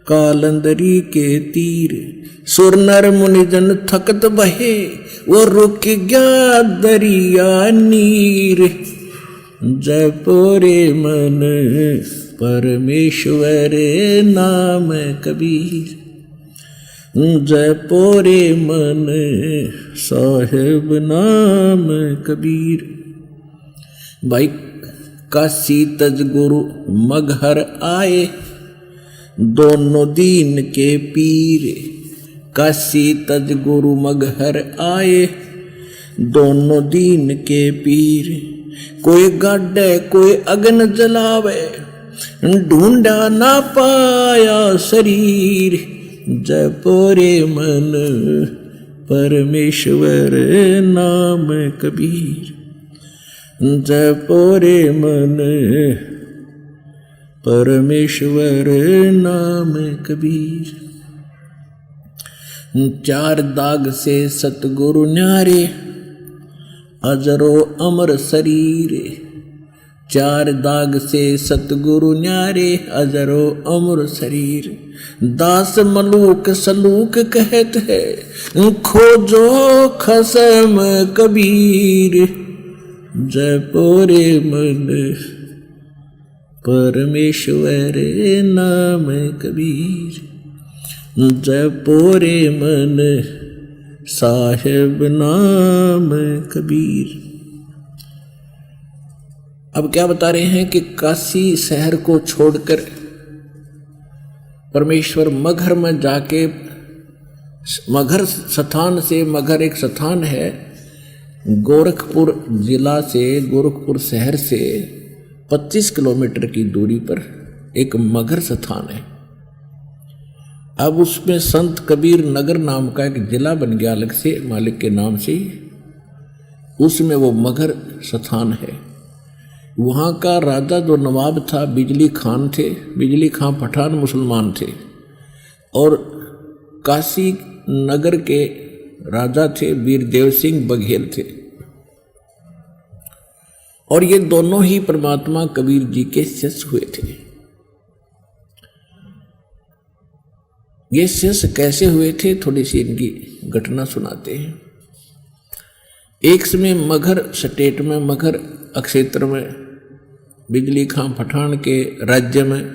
कालंदरी के तीर सुर नर मुनिजन थकत बहे वो रुक गया दरिया नीर। जपोरे मन परमेश्वर नाम कबीर, जपोरे मन साहिब नाम कबीर। भाई काशी तज गुरु मगहर आए दोनों दीन के पीर। काशी तज गुरु मगहर आए दोनों दीन के पीर। कोई गाड़े कोई अग्न जलावे ढूंढा ना पाया शरीर। जपोरे मन परमेश्वर नाम कबीर, जपोरे मन परमेश्वर नाम कबीर। चार दाग से सतगुरु न्यारे अजरो अमर शरीर। चार दाग से सतगुरु न्यारे अजरो अमर शरीर। दास मलूक सलूक कहत है खोजो खसम कबीर। जपोरे मन परमेश्वर नाम कबीर, जपोरे मन साहिब नाम कबीर। अब क्या बता रहे हैं कि काशी शहर को छोड़कर परमेश्वर मगहर में जाके, मगहर स्थान से, मगहर एक स्थान है गोरखपुर जिला से, गोरखपुर शहर से 25 किलोमीटर की दूरी पर एक मगहर स्थान है। अब उसमें संत कबीर नगर नाम का एक जिला बन गया अलग से, मालिक के नाम से। उसमें वो मगहर स्थान है। वहाँ का राजा जो नवाब था बिजली खान थे। बिजली खान पठान मुसलमान थे और काशी नगर के राजा थे वीरदेव सिंह बघेल थे। और ये दोनों ही परमात्मा कबीर जी के शिष्य हुए थे। ये शिष्य कैसे हुए थे, थोड़ी सी इनकी घटना सुनाते हैं। एक समय मगहर स्टेट में, मगहर क्षेत्र में, बिजली खां पठान के राज्य में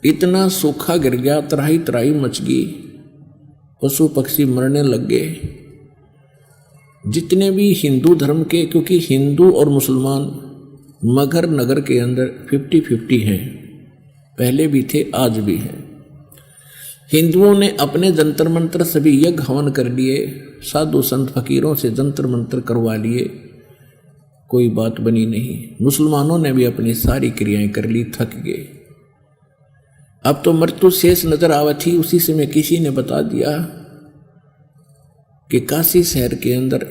इतना सूखा गिर गया, तराही तराही मच गई, पशु पक्षी मरने लग गए। जितने भी हिंदू धर्म के, क्योंकि हिंदू और मुसलमान मगहर नगर के अंदर 50-50 हैं, पहले भी थे आज भी हैं। हिंदुओं ने अपने जंतर मंत्र सभी यज्ञ हवन कर लिए, साधु संत फकीरों से जंतर मंत्र करवा लिए, कोई बात बनी नहीं। मुसलमानों ने भी अपनी सारी क्रियाएं कर ली, थक गए। अब तो मृत्यु शेष नजर आवत थी। उसी समय किसी ने बता दिया कि काशी शहर के अंदर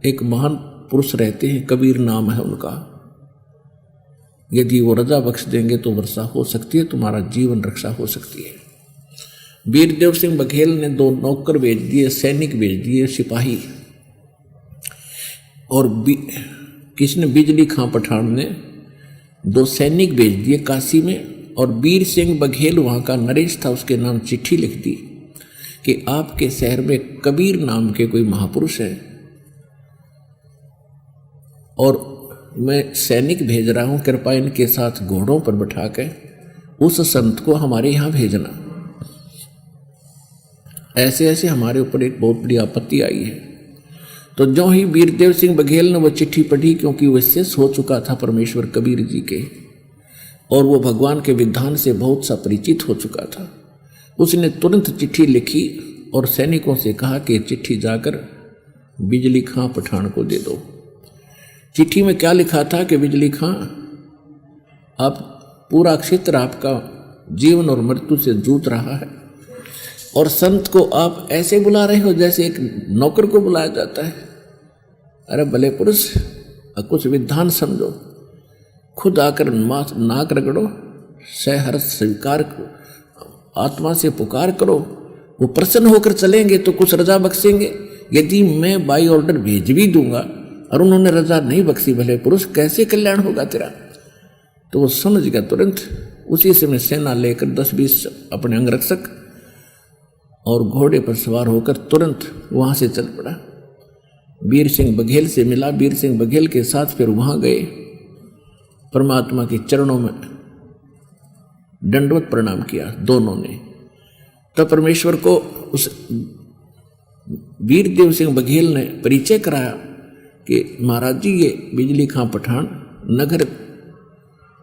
एक महान पुरुष रहते हैं, कबीर नाम है उनका। यदि वो रजा बख्श देंगे तो वर्षा हो सकती है, तुम्हारा जीवन रक्षा हो सकती है। वीरदेव सिंह बघेल ने 2 नौकर भेज दिए, सैनिक भेज दिए, सिपाही। और किसने, बिजली खां पठान ने 2 सैनिक भेज दिए काशी में। और वीर सिंह बघेल वहाँ का नरेश था, उसके नाम चिट्ठी लिख दी कि आपके शहर में कबीर नाम के कोई महापुरुष है और मैं सैनिक भेज रहा हूँ, कृपया इनके साथ घोड़ों पर बैठा कर उस संत को हमारे यहाँ भेजना। ऐसे ऐसे हमारे ऊपर एक बहुत बड़ी आपत्ति आई है। तो जो ही वीरदेव सिंह बघेल ने वो चिट्ठी पढ़ी, क्योंकि वो शिष्य हो चुका था परमेश्वर कबीर जी के और वो भगवान के विधान से बहुत सा परिचित हो चुका था, उसने तुरंत चिट्ठी लिखी और सैनिकों से कहा कि चिट्ठी जाकर बिजली खां पठान को दे दो। चिट्ठी में क्या लिखा था कि बिजली खां, आप पूरा क्षेत्र आपका जीवन और मृत्यु से जूझ रहा है और संत को आप ऐसे बुला रहे हो जैसे एक नौकर को बुलाया जाता है। अरे भले पुरुष, कुछ विधान समझो, खुद आकर नाक रगड़ो, सहर्ष स्वीकार करो, आत्मा से पुकार करो, वो प्रसन्न होकर चलेंगे तो कुछ रजा बख्शेंगे। यदि मैं बाई ऑर्डर भेज भी दूंगा और उन्होंने रजा नहीं बख्शी, भले पुरुष, कैसे कल्याण होगा तेरा। तो वो समझ गया तुरंत उसी समय सेना लेकर 10-20 अपने अंगरक्षक और घोड़े पर सवार होकर तुरंत वहां से चल पड़ा। वीर सिंह बघेल से मिला, वीर सिंह बघेल के साथ फिर वहां गए, परमात्मा के चरणों में दंडवत प्रणाम किया दोनों ने। तब परमेश्वर को उस वीरदेव सिंह बघेल ने परिचय कराया कि महाराज जी ये बिजली खां पठान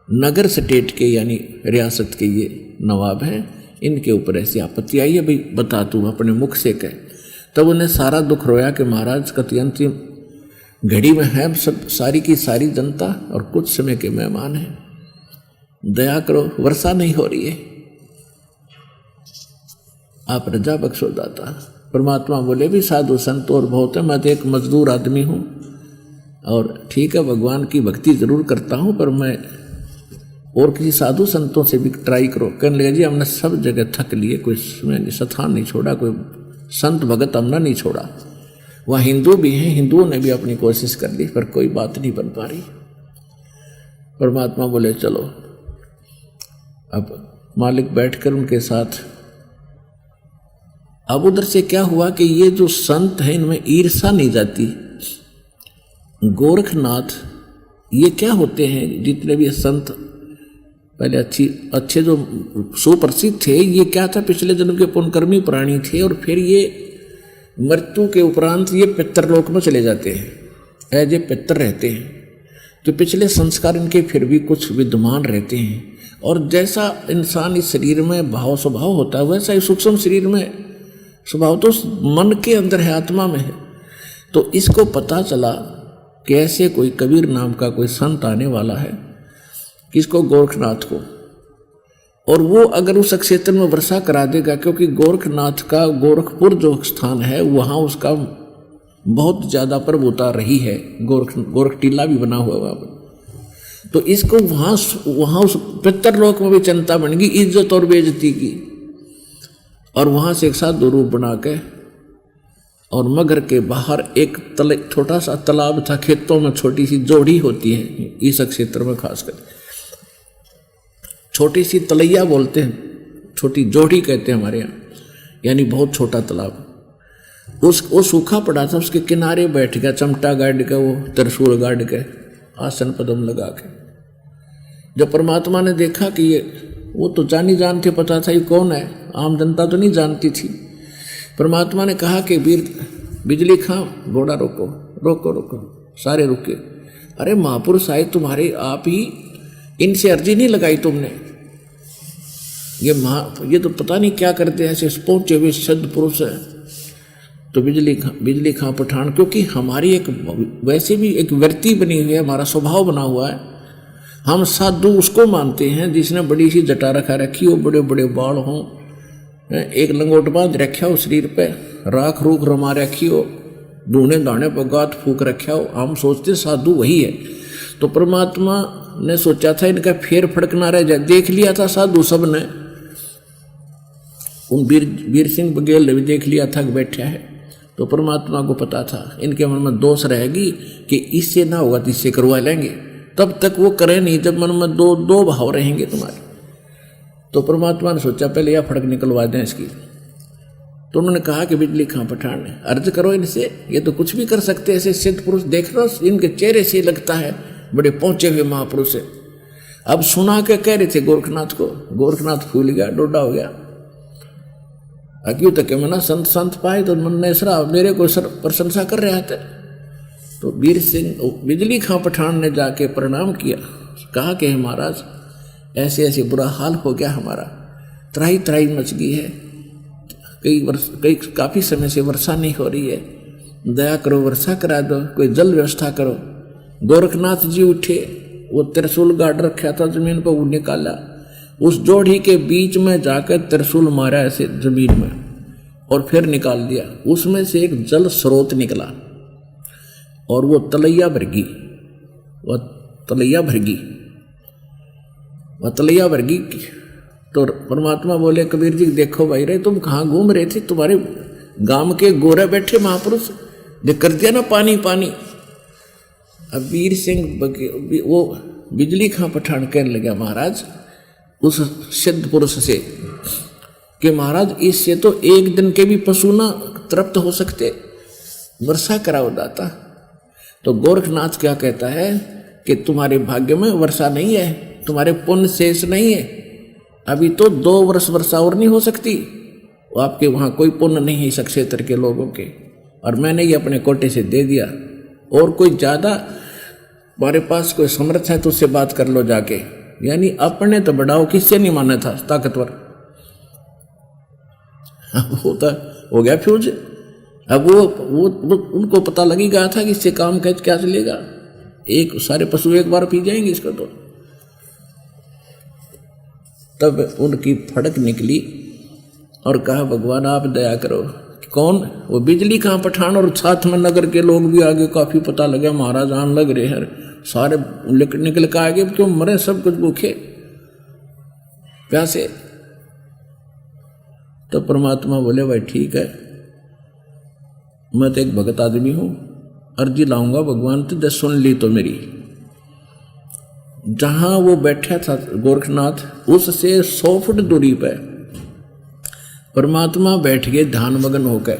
नगर स्टेट के यानी रियासत के ये नवाब हैं, इनके ऊपर ऐसी आपत्ति आई है, भाई बता तू अपने मुख से कह। तब उन्हें सारा दुख रोया कि महाराज कति अंतिम घड़ी में है सब सारी की सारी जनता और कुछ समय के मेहमान हैं, दया करो, वर्षा नहीं हो रही है, आप रजा बख्शो दाता। परमात्मा बोले भी साधु संत और बहुत है, मैं तो एक मजदूर आदमी हूँ और ठीक है भगवान की भक्ति जरूर करता हूँ, पर मैं और किसी साधु संतों से भी ट्राई करो। कहने लगे जी हमने सब जगह थक लिए, कोई स्थान नहीं छोड़ा, कोई संत भगत हमने नहीं छोड़ा। वहाँ हिंदू भी हैं, हिंदुओं ने भी अपनी कोशिश कर ली, पर कोई बात नहीं बन पा रही। परमात्मा बोले चलो। अब मालिक बैठकर उनके साथ, अब उधर से क्या हुआ कि ये जो संत हैं इनमें ईर्षा नहीं जाती। गोरखनाथ ये क्या होते हैं, जितने भी संत पहले अच्छे जो सुप्रसिद्ध थे, ये क्या था, पिछले जन्म के पुण्यकर्मी प्राणी थे और फिर ये मृत्यु के उपरांत ये पितरलोक में चले जाते हैं, एज ए पितर रहते हैं। तो पिछले संस्कार इनके फिर भी कुछ विद्यमान रहते हैं, और जैसा इंसान इस शरीर में भाव स्वभाव होता है वैसा ही सूक्ष्म शरीर में स्वभाव तो मन के अंदर है, आत्मा में है। तो इसको पता चला कि ऐसे कोई कबीर नाम का कोई संत आने वाला है, किसको, गोरखनाथ को, और वो अगर उस क्षेत्र में वर्षा करा देगा, क्योंकि गोरखनाथ का गोरखपुर जो स्थान है वहाँ उसका बहुत ज़्यादा प्रभुता रही है, गोरख टीला भी बना हुआ वहाँ पर। तो इसको वहाँ उस पितरलोक में भी चिंता बन गई इज्जत और बेइज्जती की, और वहाँ से एक साधु रूप बना के, और मगर के बाहर एक छोटा सा तालाब था, खेतों में छोटी सी जोड़ी होती है इस क्षेत्र में, खासकर छोटी सी तलैया बोलते हैं, छोटी जोड़ी कहते हैं हमारे यहाँ, यानी बहुत छोटा तालाब। वो सूखा पड़ा था, उसके किनारे बैठ गया, चमटा गाड़ के, वो त्रिशूल गाड़ के, आसन पदम लगा के। जब परमात्मा ने देखा कि ये, वो तो जानी जान थे, पता था ये कौन है, आम जनता तो नहीं जानती थी। परमात्मा ने कहा कि वीर बिजली खां घोड़ा रोको रोको रोको, सारे रुके। अरे महापुरुष आए तुम्हारे, आप ही इनसे अर्जी नहीं लगाई तुमने, ये तो पता नहीं क्या करते हैं, ऐसे पहुंचे हुए सद पुरुष है। तो बिजली खां पठान, क्योंकि हमारी एक वैसे भी एक वृत्ति बनी हुई है, हमारा स्वभाव बना हुआ है, हम साधु उसको मानते हैं जिसने बड़ी सी जटा रखा रखी हो, बड़े बड़े बाल हों, एक लंगोट बांध रखा हो शरीर पे, राख रूख रमा रखी हो, ढूंढे दाने पर गात फूक रखा हो, हम सोचते साधु वही है। तो परमात्मा ने सोचा था इनका फेर फड़क ना रह जाए, देख लिया था साधु सब ने, उन वीर सिंह बघेल ने भी देख लिया था कि बैठा है। तो परमात्मा को पता था इनके मन में दोष रहेगी कि इससे ना होगा तो इससे करवा लेंगे, तब तक वो करें नहीं जब मन में दो भाव रहेंगे तुम्हारे। तो परमात्मा ने सोचा पहले यह फड़क निकलवा दें इसकी। तो उन्होंने कहा कि बिजली खां पठान अर्ज करो इनसे, ये तो कुछ भी कर सकते हैं, ऐसे सिद्ध पुरुष देख लो, इनके चेहरे से लगता है बड़े पहुंचे हुए महापुरुष है। अब सुना के कह रहे थे गोरखनाथ को, गोरखनाथ फूल गया, डोडा हो गया, अक्यों तक मना संत पाए तो मन ने सरा मेरे को प्रशंसा कर रहा था। तो वीर सिंह बिजली खां पठान ने जाके प्रणाम किया, कहा कि महाराज ऐसे ऐसे बुरा हाल हो गया हमारा, त्राही त्राही मच गई है, काफ़ी समय से वर्षा नहीं हो रही है, दया करो वर्षा करा दो, कोई जल व्यवस्था करो। गोरखनाथ जी उठे, वो त्रिशूल गाड़ रखा था जमीन पर, वो निकाला, उस जोड़ी के बीच में जाकर त्रिशूल मारा ऐसे जमीन में, और फिर निकाल दिया। उसमें से एक जल स्रोत निकला और वो तलैया भरगी, वह तलैया भरगी। तो परमात्मा बोले कबीर जी देखो भाई रे, तुम कहाँ घूम रहे थे, तुम्हारे गांव के गोरे बैठे महापुरुष जो कर दिया ना पानी पानी। अब वीर सिंह वो बिजली खां पठान कहने लगा महाराज उस सिद्ध पुरुष से कि महाराज इससे तो एक दिन के भी पशु ना तृप्त हो सकते, वर्षा कराओ दाता। तो गोरखनाथ क्या कहता है कि तुम्हारे भाग्य में वर्षा नहीं है, तुम्हारे पुण्य शेष नहीं है, अभी तो 2 वर्ष वर्षा और नहीं हो सकती। वो आपके वहाँ कोई पुण्य नहीं है इस क्षेत्र के लोगों के, और मैंने ये अपने कोटे से दे दिया। और कोई ज़्यादा तुम्हारे पास कोई समर्थ है तो उससे बात कर लो जाके, यानी अपने तो बढ़ाओ, किससे नहीं माना था ताकतवर। होता हो गया फ्यूज। अब वो उनको पता लगी गया था कि इससे काम कैसे क्या चलेगा, एक सारे पशु एक बार पी जाएंगे इसको। तो तब उनकी फड़क निकली और कहा भगवान आप दया करो। कौन? वो बिजली कहाँ पठान और साथ में नगर के लोग भी आगे काफी पता लगा महाराज आन लग रहे हैं, सारे निकल के आगे, क्यों मरे सब कुछ भूखे प्यासे। तो परमात्मा बोले भाई ठीक है, मैं तो एक भगत आदमी हूं, अर्जी लाऊंगा भगवान तो सुन ली तो मेरी। जहां वो बैठा था गोरखनाथ, उससे 100 फुट दूरी पर परमात्मा बैठ गए ध्यान मगन होकर,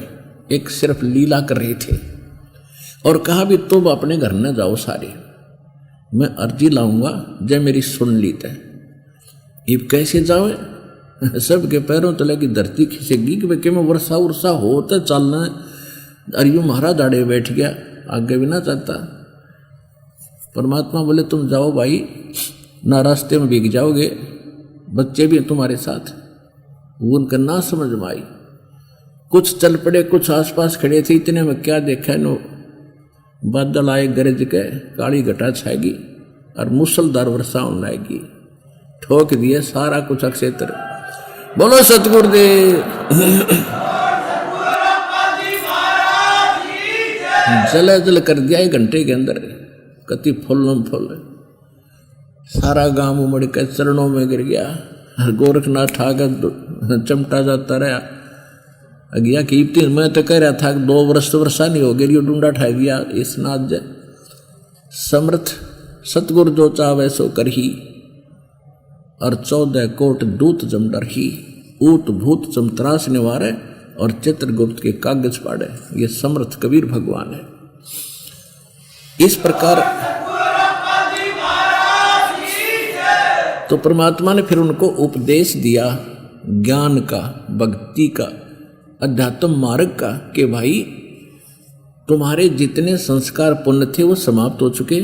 एक सिर्फ लीला कर रहे थे। और कहा भी तुम अपने घर न जाओ सारे, मैं अर्जी लाऊंगा जब मेरी सुन ली तय। अब कैसे जाओ? सबके पैरों तले की धरती खिसेगी कि मैं वर्षा उर्षा हो तो चलना। अरियो महाराज आड़े बैठ गया, आगे भी ना चाहता। परमात्मा बोले तुम जाओ भाई, ना रास्ते में भीग जाओगे, बच्चे भी तुम्हारे साथ। वो उनका ना समझ में आई, कुछ चल पड़े, कुछ आसपास खड़े थे। इतने में क्या देखा नो, बादल आए गरज के, काली घटा छाएगी और मूसलधार वर्षा होने आएगी। ठोक दिए सारा कुछ क्षेत्र। बोलो सतगुरुदेव। जल जल कर दिया 1 घंटे के अंदर, कति फुल्लम फुल। सारा गांव उमड़ के चरणों में गिर गया। गोरखनाथ ठाकर चमटा जाता रहा। अगिया कीर्ति मैं तो कह रहा था कि 2 वर्ष तो वर्षा नहीं हो गई, यो डूंडा ठा दिया इस नाथ जय। समर्थ सतगुरु जो चावे सो करही, और 14 कोट दूत जम डरही। ऊत भूत जम त्रास निवारे, और चित्रगुप्त के कागज पाड़े। ये समर्थ कबीर भगवान है। इस प्रकार तो परमात्मा ने फिर उनको उपदेश दिया ज्ञान का, भक्ति का, अध्यात्म मार्ग का, कि भाई तुम्हारे जितने संस्कार पुण्य थे वो समाप्त हो चुके।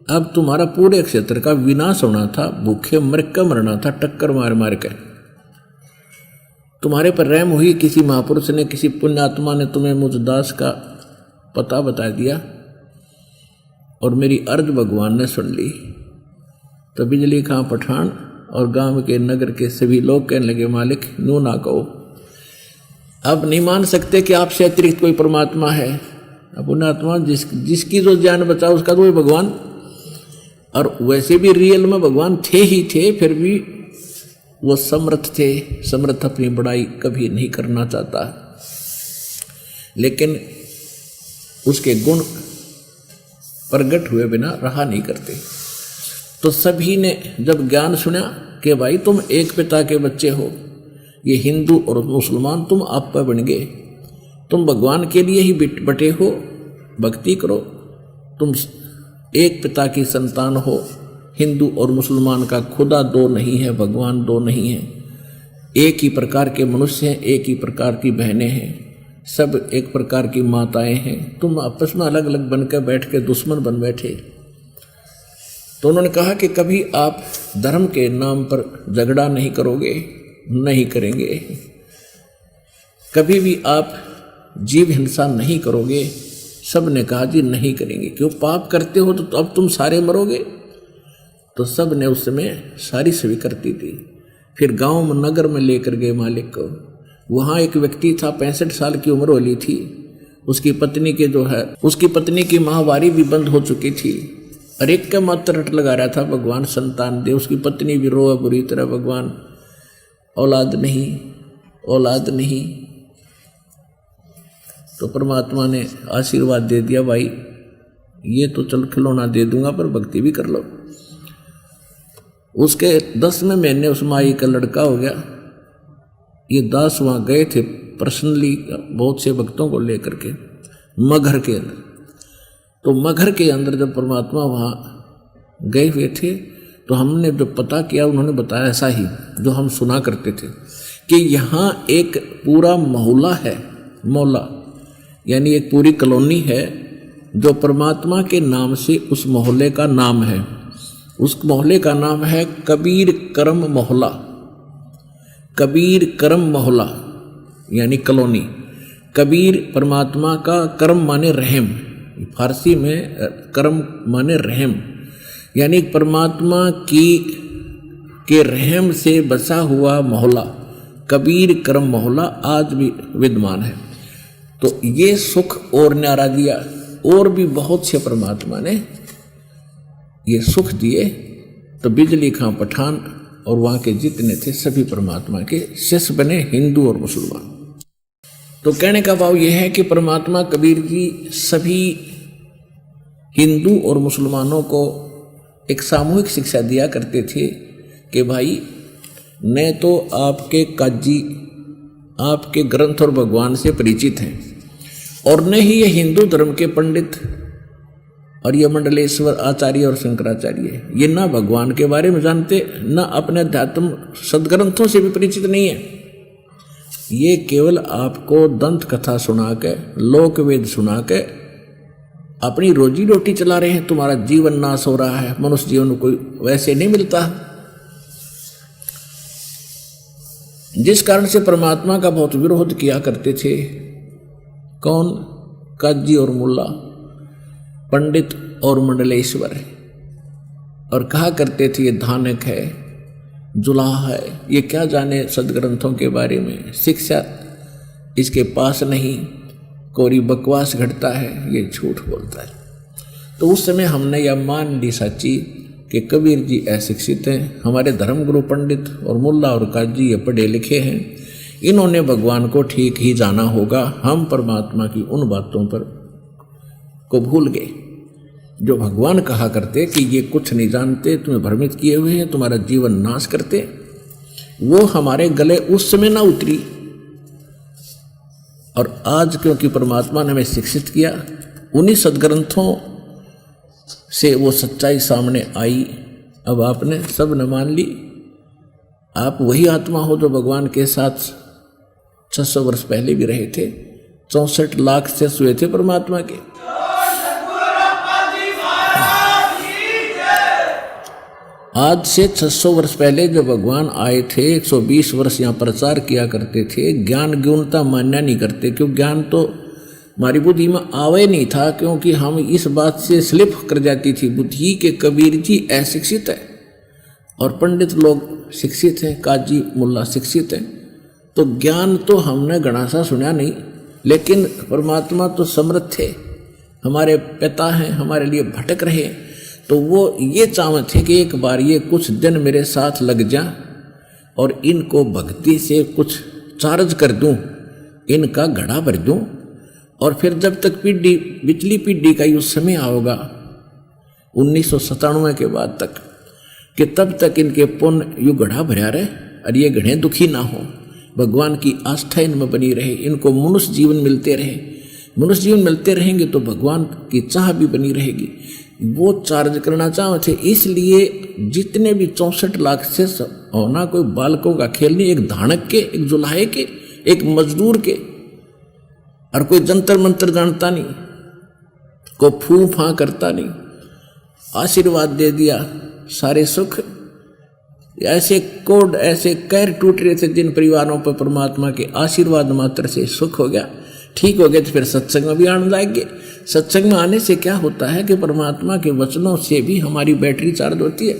अब तुम्हारा पूरे क्षेत्र का विनाश होना था, भूखे मर कर मरना था, टक्कर मार मार कर। तुम्हारे पर रहम हुई, किसी महापुरुष ने, किसी पुण्यात्मा ने तुम्हें मुझ दास का पता बता दिया, और मेरी अर्ज भगवान ने सुन ली। तो बिजली खां पठान और गांव के नगर के सभी लोग कहने लगे मालिक नू ना कहो, अब नहीं मान सकते कि आपसे अतिरिक्त कोई परमात्मा है। अब पुण्यात्मा जिसकी जो जान बचा उसका तो भगवान, और वैसे भी रियल में भगवान थे ही थे, फिर भी वो समर्थ थे। समर्थ अपनी बड़ाई कभी नहीं करना चाहता, लेकिन उसके गुण प्रगट हुए बिना रहा नहीं करते। तो सभी ने जब ज्ञान सुना कि भाई तुम एक पिता के बच्चे हो, ये हिंदू और मुसलमान तुम आप पर बन गए, तुम भगवान के लिए ही बटे हो, भक्ति करो, तुम एक पिता की संतान हो। हिंदू और मुसलमान का खुदा 2 नहीं है, भगवान 2 नहीं है, एक ही प्रकार के मनुष्य हैं, एक ही प्रकार की बहनें हैं, सब एक प्रकार की माताएं हैं। तुम आपस में अलग अलग बनकर बैठ के दुश्मन बन बैठे। तो उन्होंने कहा कि कभी आप धर्म के नाम पर झगड़ा नहीं करोगे, नहीं करेंगे। कभी भी आप जीव हिंसा नहीं करोगे। सब ने कहा जी नहीं करेंगे, क्यों पाप करते हो तो अब तुम सारे मरोगे। तो सब ने उस समय सारी स्वीकृति दी। फिर गांव में नगर में लेकर गए मालिक को। वहाँ एक व्यक्ति था, 65 साल की उम्र वाली थी। उसकी पत्नी के जो है, उसकी पत्नी की माहवारी भी बंद हो चुकी थी, और एक का मात्र रट लगा रहा था भगवान संतान दे। उसकी पत्नी भी रोए बुरी तरह, भगवान औलाद नहीं, औलाद नहीं। तो परमात्मा ने आशीर्वाद दे दिया, भाई ये तो चल खिलौना दे दूंगा पर भक्ति भी कर लो। उसके 10वें महीने उस माई का लड़का हो गया। ये दास वहाँ गए थे पर्सनली बहुत से भक्तों को लेकर के मगहर के अंदर। तो मगहर के अंदर जब परमात्मा वहाँ गए हुए थे तो हमने जो पता किया उन्होंने बताया ऐसा ही जो हम सुना करते थे कि यहाँ एक पूरा मोहल्ला है, मोहल्ला यानी एक पूरी कॉलोनी है जो परमात्मा के नाम से उस मोहल्ले का नाम है। उस मोहल्ले का नाम है कबीर करम मोहल्ला। कबीर करम मोहल्ला यानी कॉलोनी। कबीर परमात्मा का करम माने रहम, फारसी में करम माने रहम, यानी परमात्मा के रहम से बसा हुआ मोहल्ला कबीर करम मोहल्ला आज भी विद्यमान है। तो ये सुख और न्यारा दिया, और भी बहुत से परमात्मा ने ये सुख दिए। तो बिजली खां पठान और वहाँ के जितने थे सभी परमात्मा के शिष्य बने, हिंदू और मुसलमान। तो कहने का भाव यह है कि परमात्मा कबीर जी सभी हिंदू और मुसलमानों को एक सामूहिक शिक्षा दिया करते थे कि भाई न तो आपके काजी आपके ग्रंथ और भगवान से परिचित हैं, और न ही ये हिंदू धर्म के पंडित और ये मंडलेश्वर आचार्य और शंकराचार्य ये ना भगवान के बारे में जानते, ना अपने अध्यात्म सदग्रंथों से भी परिचित नहीं है। ये केवल आपको दंत कथा सुना के, लोक वेद सुना के अपनी रोजी रोटी चला रहे हैं। तुम्हारा जीवन नाश हो रहा है। मनुष्य जीवन कोई वैसे नहीं मिलता। जिस कारण से परमात्मा का बहुत विरोध किया करते थे कौन? काजी और मुल्ला, पंडित और मंडलेश्वर, और कहा करते थे ये धानक है, जुलाहा है, ये क्या जाने सदग्रंथों के बारे में, शिक्षा इसके पास नहीं, कोरी बकवास घटता है, ये झूठ बोलता है। तो उस समय हमने यह मान ली सच्ची कि कबीर जी अशिक्षित हैं, हमारे धर्मगुरु पंडित और मुल्ला और काजी ये पढ़े लिखे हैं, इन्होंने भगवान को ठीक ही जाना होगा। हम परमात्मा की उन बातों पर को भूल गए जो भगवान कहा करते कि ये कुछ नहीं जानते, तुम्हें भ्रमित किए हुए हैं, तुम्हारा जीवन नाश करते। वो हमारे गले उस समय ना उतरी, और आज क्योंकि परमात्मा ने हमें शिक्षित किया, उन्हीं सदग्रंथों से वो सच्चाई सामने आई। अब आपने सब न मान ली। आप वही आत्मा हो जो भगवान के साथ 600 वर्ष पहले भी रहे थे। 64 लाख से हुए थे परमात्मा के। आज से 600 वर्ष पहले जो भगवान आए थे, 120 वर्ष यहाँ प्रचार किया करते थे। ज्ञान गौणता मान्य नहीं करते, क्यों? ज्ञान तो हमारी बुद्धि में आवे नहीं था, क्योंकि हम इस बात से स्लिप कर जाती थी बुद्धि के कबीर जी अशिक्षित है और पंडित लोग शिक्षित हैं, काजी मुल्ला शिक्षित हैं। तो ज्ञान तो हमने घना सा सुना नहीं, लेकिन परमात्मा तो समर्थ थे, हमारे पिता हैं, हमारे लिए भटक रहे। तो वो ये चाहते थे कि एक बार ये कुछ दिन मेरे साथ लग जा और इनको भक्ति से कुछ चार्ज कर दूं, इनका घड़ा भर दूं, और फिर जब तक पीढ़ी पिछली पीढ़ी का युग समय आओगा 1997 के बाद तक, कि तब तक इनके पुण्य युग घड़ा भरा रहे और ये घड़े दुखी ना हो, भगवान की आस्था इनमें बनी रहे, इनको मनुष्य जीवन मिलते रहे। मनुष्य जीवन मिलते रहेंगे तो भगवान की चाह भी बनी रहेगी। वो चार्ज करना चाहते थे। इसलिए जितने भी 64 लाख से होना कोई बालकों का खेल नहीं, एक धानक के, एक जुलाहे के, एक मजदूर के, और कोई जंतर मंत्र जानता नहीं, को फू फा करता नहीं। आशीर्वाद दे दिया, सारे सुख। ऐसे कोड, ऐसे कैर टूट रहे थे जिन परिवारों पर परमात्मा के आशीर्वाद मात्र से सुख हो गया, ठीक हो गया। तो फिर सत्संग में भी आनंद आएंगे। सत्संग में आने से क्या होता है कि परमात्मा के वचनों से भी हमारी बैटरी चार्ज होती है।